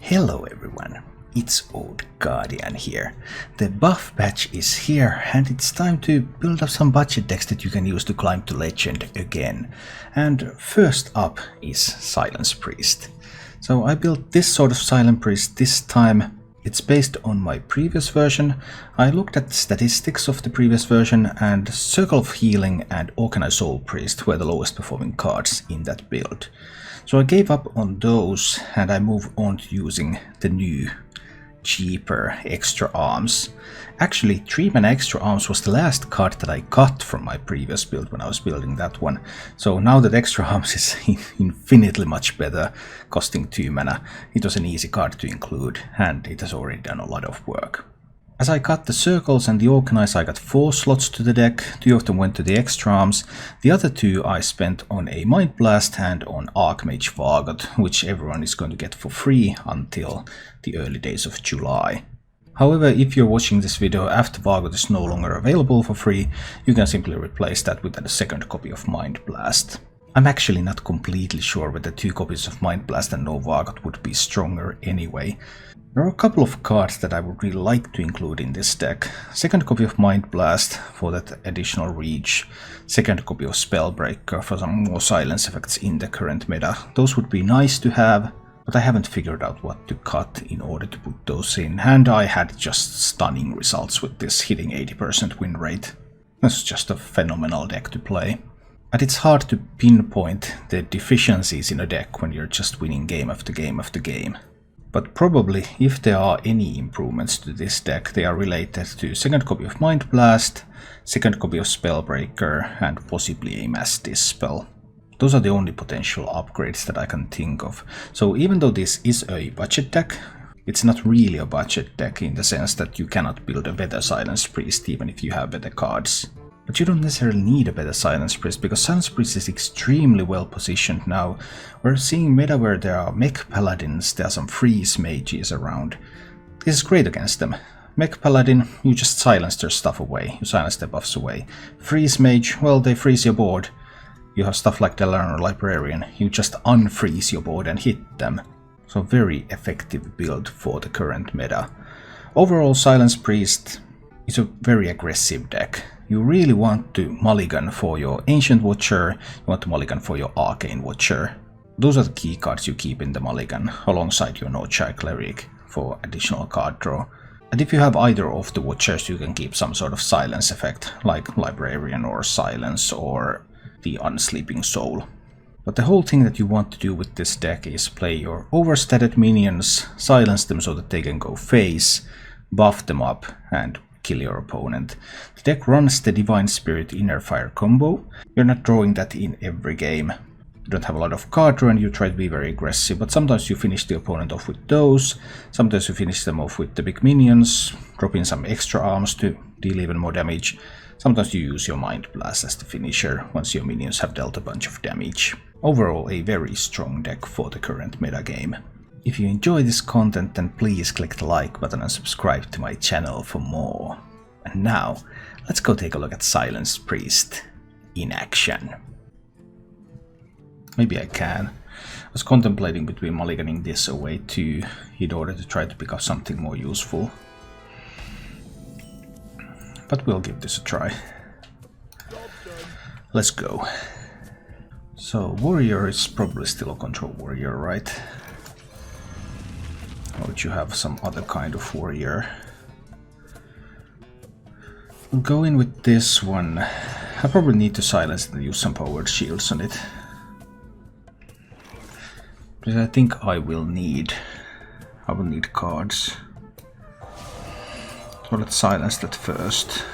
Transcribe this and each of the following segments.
Hello everyone, it's Old Guardian here. The buff patch is here and it's time to build up some budget decks that you can use to climb to legend again. And first up is Silence Priest. So I built this sort of Silent Priest this time. It's based on my previous version. I looked at the statistics of the previous version and Circle of Healing and Organized Soul Priest were the lowest performing cards in that build. So I gave up on those and I moved on to using the new, cheaper Extra Arms. Actually, 3-mana Extra Arms was the last card that I got from my previous build when I was building that one. So now that Extra Arms is infinitely much better, costing 2 mana, it was an easy card to include and it has already done a lot of work. As I got the circles and the organize, I got 4 slots to the deck, 2 of them went to the Extra Arms, the other 2 I spent on a Mind Blast and on Archmage Vargot, which everyone is going to get for free until the early days of July. However, if you're watching this video after Vargot is no longer available for free, you can simply replace that with a second copy of Mind Blast. I'm actually not completely sure whether 2 copies of Mind Blast and no Vargot would be stronger anyway. There are a couple of cards that I would really like to include in this deck. Second copy of Mind Blast for that additional reach. Second copy of Spellbreaker for some more silence effects in the current meta. Those would be nice to have, but I haven't figured out what to cut in order to put those in. And I had just stunning results with this, hitting 80% win rate. That's just a phenomenal deck to play. But it's hard to pinpoint the deficiencies in a deck when you're just winning game after game after game. But probably, if there are any improvements to this deck, they are related to second copy of Mind Blast, second copy of Spellbreaker, and possibly a Mass Dispel. Those are the only potential upgrades that I can think of. So even though this is a budget deck, it's not really a budget deck in the sense that you cannot build a better Silence Priest even if you have better cards. But you don't necessarily need a better Silence Priest, because Silence Priest is extremely well positioned now. We're seeing meta where there are mech paladins, there are some freeze mages around. This is great against them. Mech paladin, you just silence their stuff away, you silence their buffs away. Freeze mage, well, they freeze your board. You have stuff like the Learner Librarian, you just unfreeze your board and hit them. So very effective build for the current meta. Overall, Silence Priest is a very aggressive deck. You really want to mulligan for your Ancient Watcher, you want to mulligan for your Arcane Watcher. Those are the key cards you keep in the mulligan, alongside your Nochai Cleric for additional card draw. And if you have either of the Watchers, you can keep some sort of silence effect, like Librarian or Silence or the Unsleeping Soul. But the whole thing that you want to do with this deck is play your overstated minions, silence them so that they can go face, buff them up, and kill your opponent. The deck runs the Divine Spirit Inner Fire combo. You're not drawing that in every game. You don't have a lot of card draw and you try to be very aggressive, but sometimes you finish the opponent off with those, sometimes you finish them off with the big minions, drop in some Extra Arms to deal even more damage. Sometimes you use your Mind Blast as the finisher once your minions have dealt a bunch of damage. Overall, a very strong deck for the current meta game. If you enjoy this content, then please click the like button and subscribe to my channel for more. And now, let's go take a look at Silence Priest in action. Maybe I can. I was contemplating between mulliganing this away too, in order to try to pick up something more useful. But we'll give this a try. Let's go. So, Warrior is probably still a Control Warrior, right? Or would you have some other kind of warrior? We'll go in with this one. I probably need to silence and use some powered shields on it. Because I think I will need cards. So let's silence that first.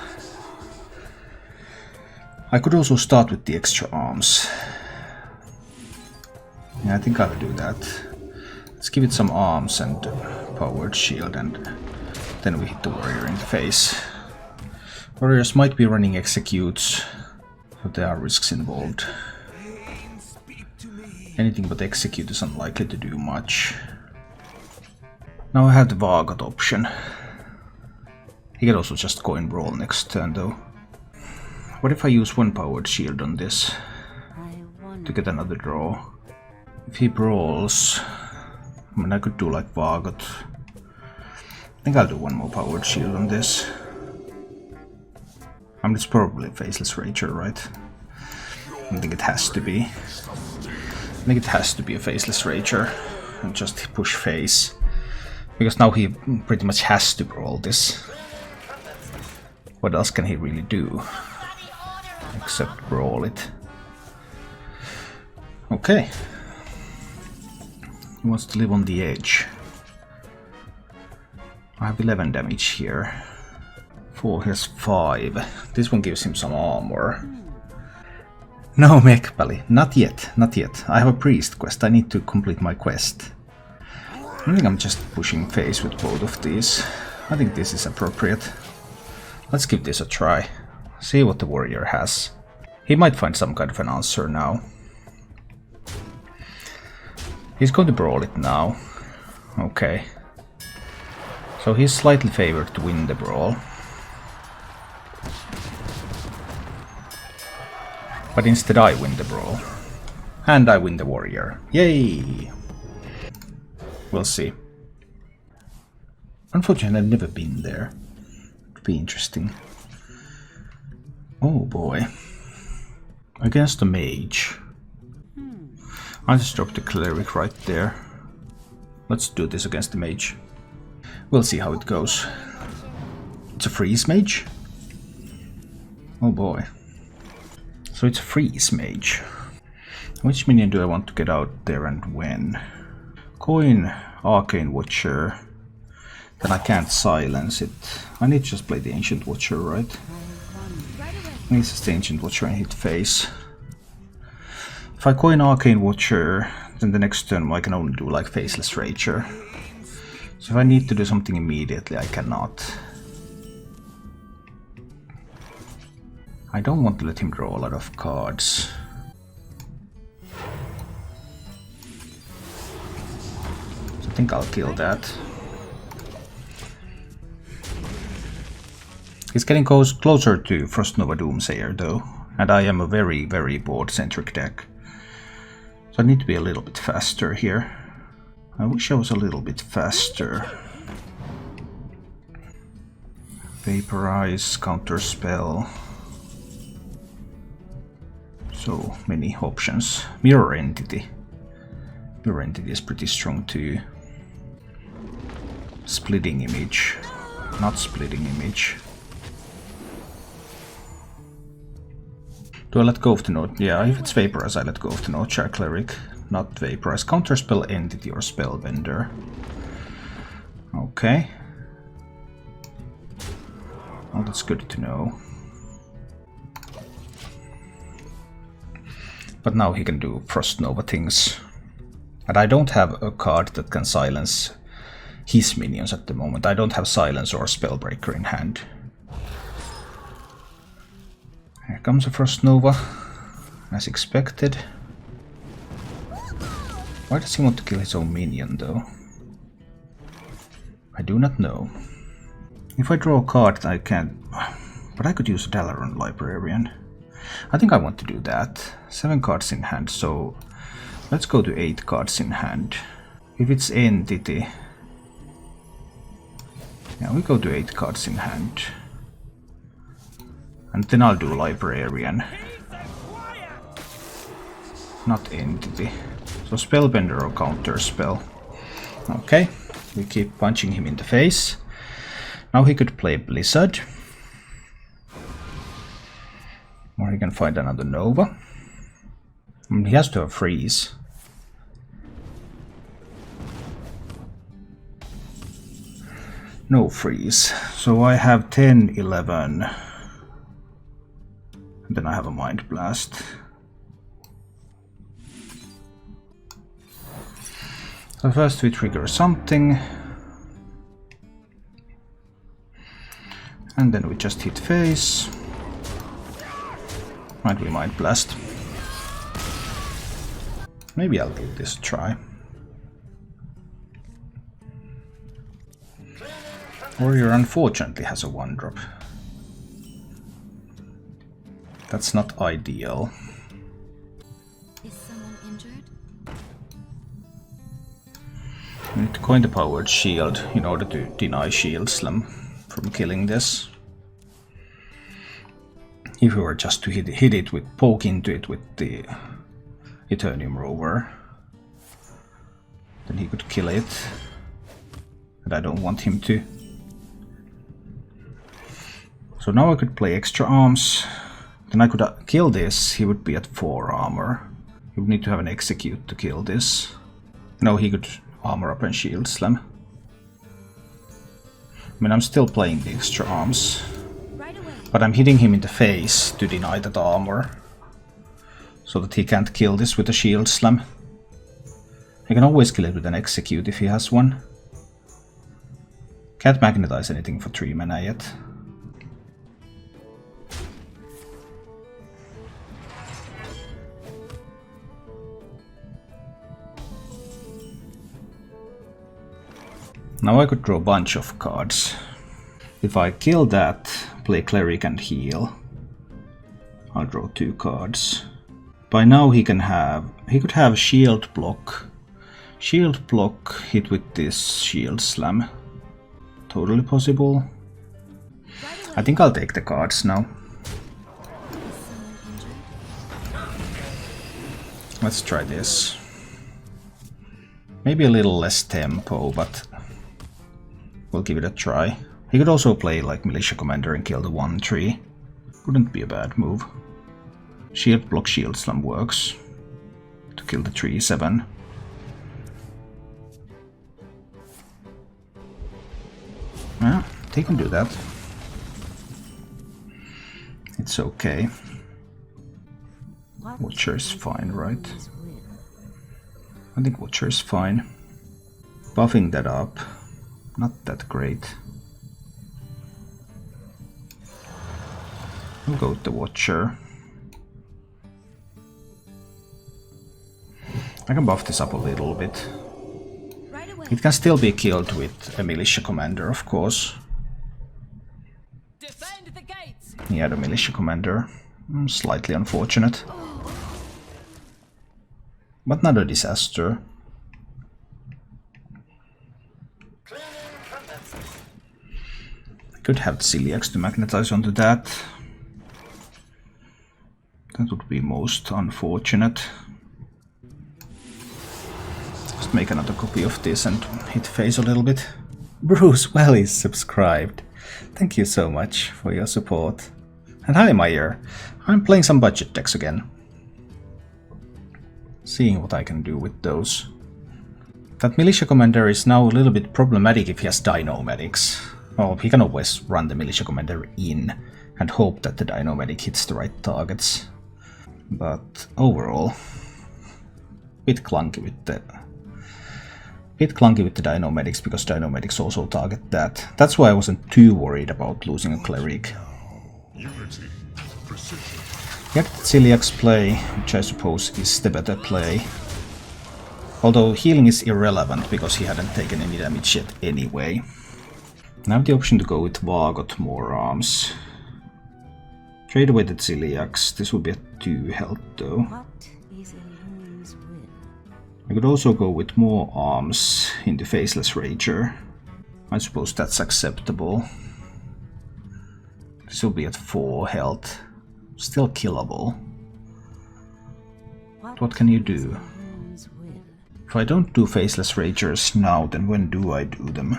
I could also start with the Extra Arms. Yeah, I think I'll do that. Let's give it some arms and powered shield, and then we hit the warrior in the face. Warriors might be running executes, but there are risks involved. Anything but execute is unlikely to do much. Now I have the Vargot option. He can also just go and roll next turn though. What if I use one powered shield on this to get another draw? If he brawls, I mean, I could do like Vargot. I think I'll do one more powered shield on this. I mean, it's probably Faceless Rager, right? I think it has to be. I think it has to be a Faceless Rager. And just push face. Because now he pretty much has to brawl this. What else can he really do? Except brawl it. Okay. He wants to live on the edge. I have 11 damage here. 4, he has 5. This one gives him some armor. No, Mekpali, not yet, not yet. I have a priest quest, I need to complete my quest. I think I'm just pushing face with both of these. I think this is appropriate. Let's give this a try. See what the warrior has. He might find some kind of an answer now. He's going to brawl it now. Okay. So he's slightly favored to win the brawl. But instead I win the brawl. And I win the warrior. Yay! We'll see. Unfortunately, I've never been there. It'd be interesting. Oh boy. Against the mage. I'll just drop the cleric right there. Let's do this against the mage. We'll see how it goes. It's a freeze mage? Oh boy. So it's a freeze mage. Which minion do I want to get out there and when? Coin Arcane Watcher. Then I can't silence it. I need to just play the Ancient Watcher, right? I need just the Ancient Watcher and hit face. If I coin Arcane Watcher, then the next turn I can only do like Faceless Rager. So if I need to do something immediately, I cannot. I don't want to let him draw a lot of cards. So I think I'll kill that. He's getting closer to Frost Nova Doomsayer though, and I am a very, very board-centric deck. So I need to be a little bit faster here. I wish I was a little bit faster. Vaporize, counterspell. So many options. Mirror Entity. Mirror Entity is pretty strong too. Splitting Image. Not Splitting Image. Do I let go of the note? Yeah, if it's Vaporize, I let go of the Notechar Cleric. Not Vaporize. Counterspell Entity or Spellbender. Okay. Well, that's good to know. But now he can do Frost Nova things. And I don't have a card that can silence his minions at the moment. I don't have Silence or Spellbreaker in hand. Here comes a Frost Nova, as expected. Why does he want to kill his own minion though? I do not know. If I draw a card I can't... But I could use a Dalaran Librarian. I think I want to do that. 7 cards in hand, so let's go to 8 cards in hand. If it's Entity... Yeah, we go to 8 cards in hand. And then I'll do Librarian. Not Entity. So Spellbender or Counterspell. Okay, we keep punching him in the face. Now he could play Blizzard. Or he can find another Nova. I mean, he has to have Freeze. No Freeze. So I have 10, 11. And then I have a Mind Blast. So first we trigger something. And then we just hit face. Might be Mind Blast. Maybe I'll give this a try. Warrior unfortunately has a 1-drop. That's not ideal. Is someone injured? coin the powered shield in order to deny Shield Slam from killing this. If we were just to hit it with, poke into it with the Eternium Rover, then he could kill it. And I don't want him to. So now I could play extra arms. Then I could kill this. He would be at 4 armor. He would need to have an execute to kill this. No, he could armor up and Shield Slam. I mean, I'm still playing the extra arms. But I'm hitting him in the face to deny that armor. So that he can't kill this with a Shield Slam. He can always kill it with an execute if he has one. Can't magnetize anything for 3 mana yet. Now I could draw a bunch of cards. If I kill that, play Cleric and heal, I'll draw 2 cards. By now he could have Shield Block. Shield Block hit with this Shield Slam. Totally possible. I think I'll take the cards now. Let's try this. Maybe a little less tempo, but we'll give it a try. He could also play like Militia Commander and kill the 1/3. Wouldn't be a bad move. Shield Block Shield Slam works to kill the 3/7. Yeah, they can do that. It's okay. Watcher is fine, right? I think Watcher is fine. Buffing that up, not that great. I'll go with the Watcher. I can buff this up a little bit. It can still be killed with a Militia Commander, of course. He had a Militia Commander. Slightly unfortunate. But not a disaster. I could have Celiax to magnetize onto that. That would be most unfortunate. Just make another copy of this and hit face a little bit. Bruce Well is subscribed. Thank you so much for your support. And hi Meyer, I'm playing some budget decks again. Seeing what I can do with those. That Militia Commander is now a little bit problematic if he has Dino-Medics. Well, he can always run the Militia Commander in and hope that the Dino-Medic hits the right targets. But overall, bit clunky with the Dino-Medics because Dino-Medics also target that. That's why I wasn't too worried about losing a Cleric. Get Celiax play, which I suppose is the better play. Although healing is irrelevant because he hadn't taken any damage yet anyway. I have the option to go with Vargot more arms. Trade away the Celiax. This would be a 2 health though. I could also go with more arms in the Faceless Rager. I suppose that's acceptable. This will be at 4 health. Still killable. What can you do? If I don't do Faceless Ragers now, then when do I do them?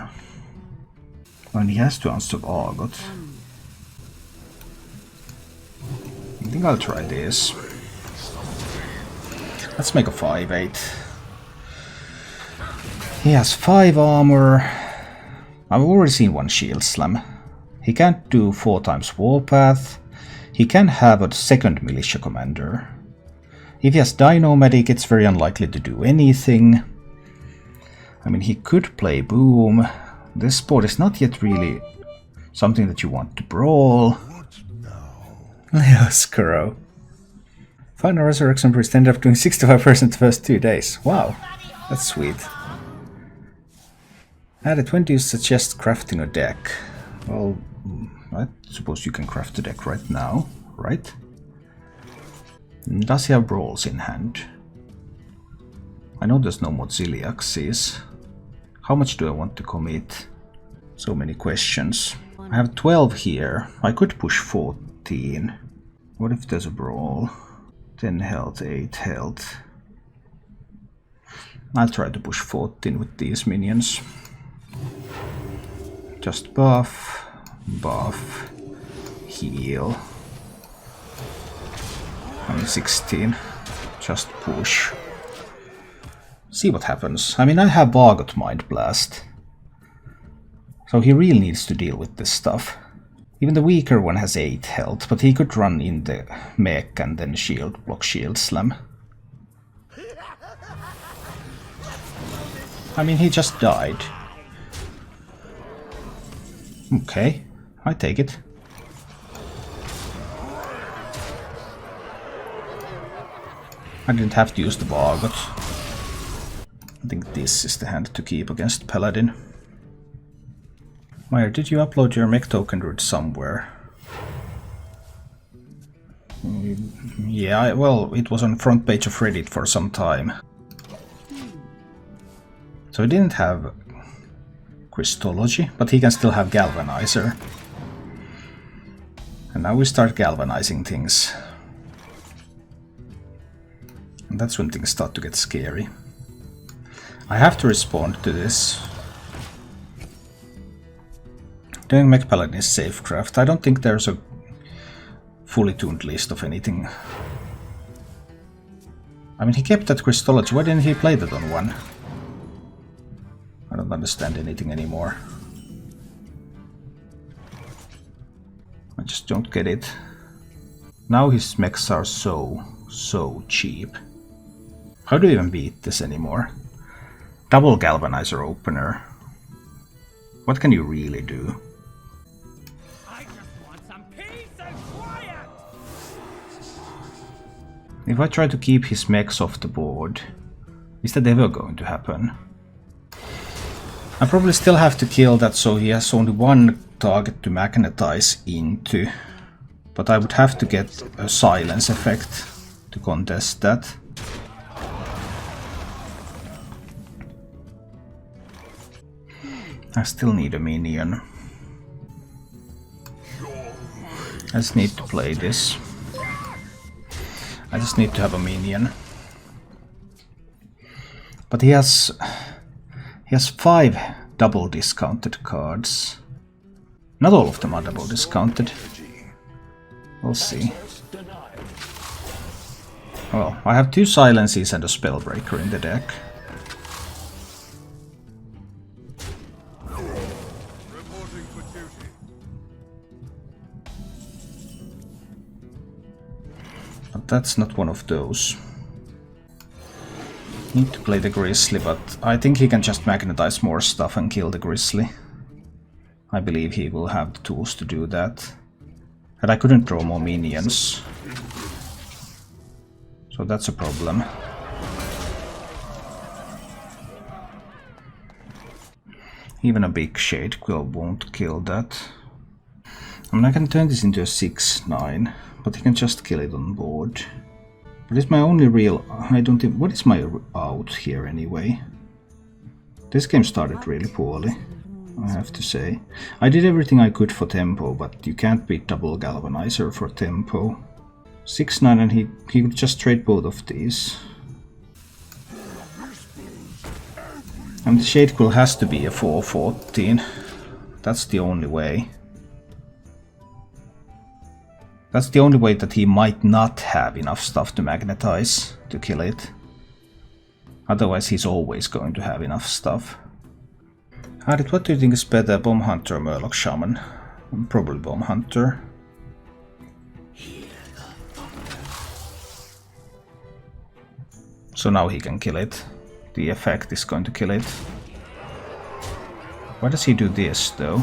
When he has to unstop Argot. I think I'll try this. Let's make a 5/8. He has 5 armor. I've already seen 1 Shield Slam. He can't do 4 times Warpath. He can have a second Militia Commander. If he has Dino-Medic, it's very unlikely to do anything. I mean, he could play Boom. This board is not yet really something that you want to brawl. Leo Skuro. Final Resurrection Priest ended up doing 65% the first 2 days. Wow, that's sweet. Added, when do you suggest crafting a deck? Well, I suppose you can craft a deck right now, right? Does he have Brawls in hand? I know there's no more Celiaxes. How much do I want to commit? So many questions. I have 12 here. I could push 14. What if there's a brawl? 10 health, 8 health. I'll try to push 14 with these minions. Just buff, buff, heal. I'm 16. Just push. See what happens. I mean, I have Bargot Mind Blast. So he really needs to deal with this stuff. Even the weaker one has 8 health, but he could run in the mech and then block shield slam. I mean, he just died. Okay, I take it. I didn't have to use the Bargot. I think this is the hand to keep against Paladin. Meyer, did you upload your mech token route somewhere? Yeah, well, it was on front page of Reddit for some time. So he didn't have Crystology, but he can still have Galvanizer. And now we start galvanizing things. And that's when things start to get scary. I have to respond to this. Doing Mech Paladin is safecraft. I don't think there's a fully tuned list of anything. I mean, he kept that Crystology. Why didn't he play that on one? I don't understand anything anymore. I just don't get it. Now his mechs are so cheap. How do you even beat this anymore? Double Galvanizer opener. What can you really do? I just want some peace and quiet. If I try to keep his mechs off the board, is that ever going to happen? I probably still have to kill that so he has only one target to magnetize into. But I would have to get a silence effect to contest that. I still need a minion. I just need to play this. I just need to have a minion. But he has 5 double discounted cards. Not all of them are double discounted. We'll see. Well, I have 2 silences and a spellbreaker in the deck. But that's not one of those. Need to play the Grizzly, but I think he can just magnetize more stuff and kill the Grizzly. I believe he will have the tools to do that. And I couldn't draw more minions. So that's a problem. Even a big Shade Quill won't kill that. I mean, I can turn this into a 6/9, but he can just kill it on board. But it's my only real... I don't think... What is my out here anyway? This game started really poorly, I have to say. I did everything I could for tempo, but you can't beat double Galvanizer for tempo. 6/9 and he could just trade both of these. And the Shade Quill has to be a 4/14. That's the only way. That's the only way that he might not have enough stuff to magnetize to kill it. Otherwise he's always going to have enough stuff. Harit, what do you think is better, Bomb Hunter or Murloc Shaman? Probably Bomb Hunter. So now he can kill it. The effect is going to kill it. Why does he do this though?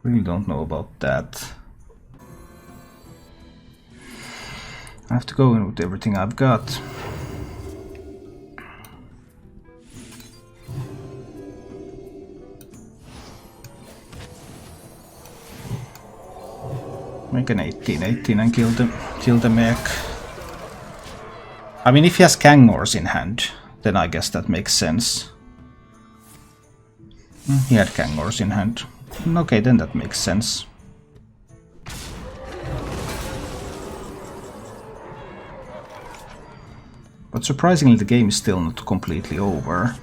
Really don't know about that. I have to go in with everything I've got. Make an 18 and kill the mech. I mean, if he has Kangors in hand, then I guess that makes sense. He had Kangors in hand. Okay, then that makes sense. But surprisingly, the game is still not completely over.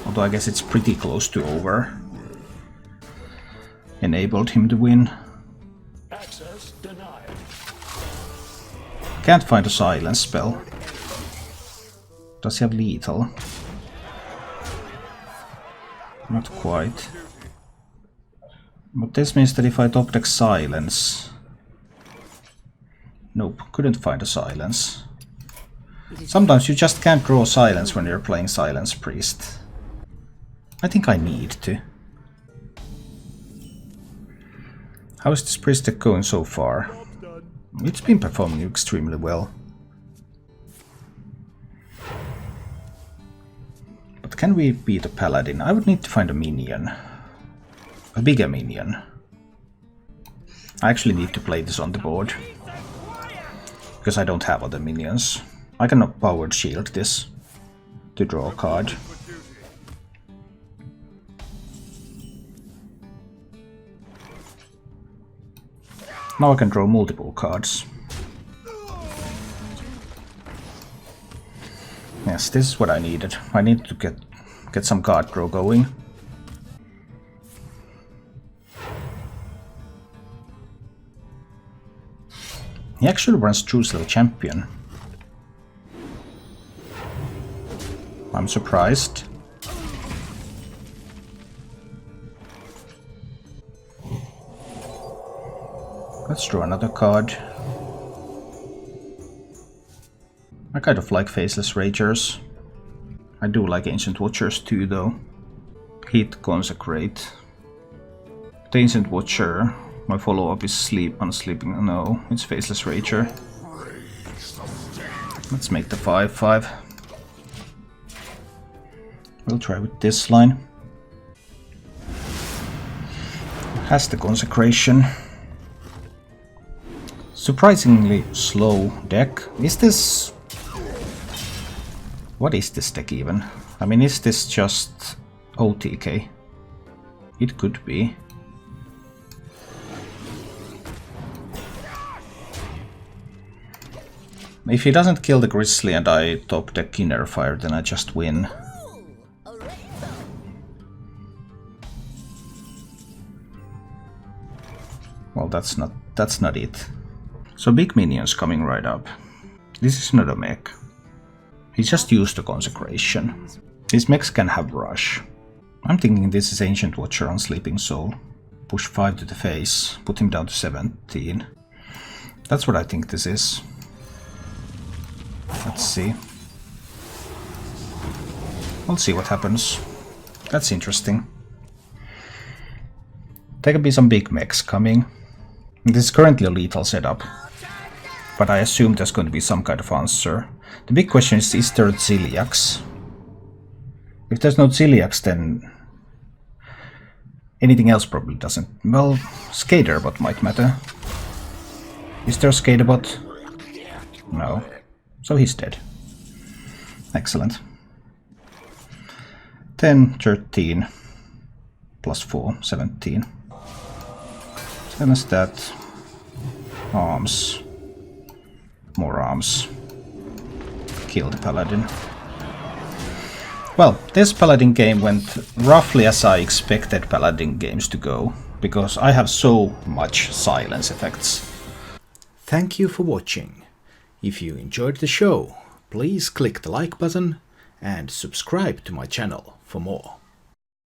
Although I guess it's pretty close to over. Enabled him to win. Access denied. Can't find a silence spell. Does he have lethal? Not quite. But this means that if I top deck silence... Nope, couldn't find a silence. Sometimes you just can't draw silence when you're playing Silence Priest. I think I need to. How is this priest deck going so far? It's been performing extremely well. But can we beat a paladin? I would need to find a minion. A bigger minion. I actually need to play this on the board. Because I don't have other minions. I cannot powered shield this to draw a card. Now I can draw multiple cards. Yes, this is what I needed. I need to get some card draw going. He actually runs Truesdale Champion. I'm surprised. Let's draw another card. I kind of like Faceless Ragers. I do like Ancient Watchers too, though. Hit Consecrate. The Ancient Watcher, my follow-up is Unsleeping. No, it's Faceless Rager. Let's make the 5/5. We'll try with this line. Has the Consecration. Surprisingly slow deck. Is this... What is this deck even? I mean, is this just OTK? It could be. If he doesn't kill the Grizzly and I top deck Inner Fire, then I just win. Well, that's not it. So big minions coming right up. This is not a mech. He just used the Consecration. His mechs can have Rush. I'm thinking this is Ancient Watcher on Sleeping Soul. Push 5 to the face, put him down to 17. That's what I think this is. Let's see. We'll see what happens. That's interesting. There can be some big mechs coming. This is currently a lethal setup, but I assume there's going to be some kind of answer. The big question is there Ziliax? If there's no Ziliax, then anything else probably doesn't. Well, Skaterbot might matter. Is there a Skaterbot? No. So he's dead. Excellent. 10, 13, plus 4, 17. Same as that. Arms. More arms. Kill the paladin. Well, this paladin game went roughly as I expected paladin games to go, because I have so much silence effects. Thank you for watching. If you enjoyed the show, please click the like button and subscribe to my channel for more.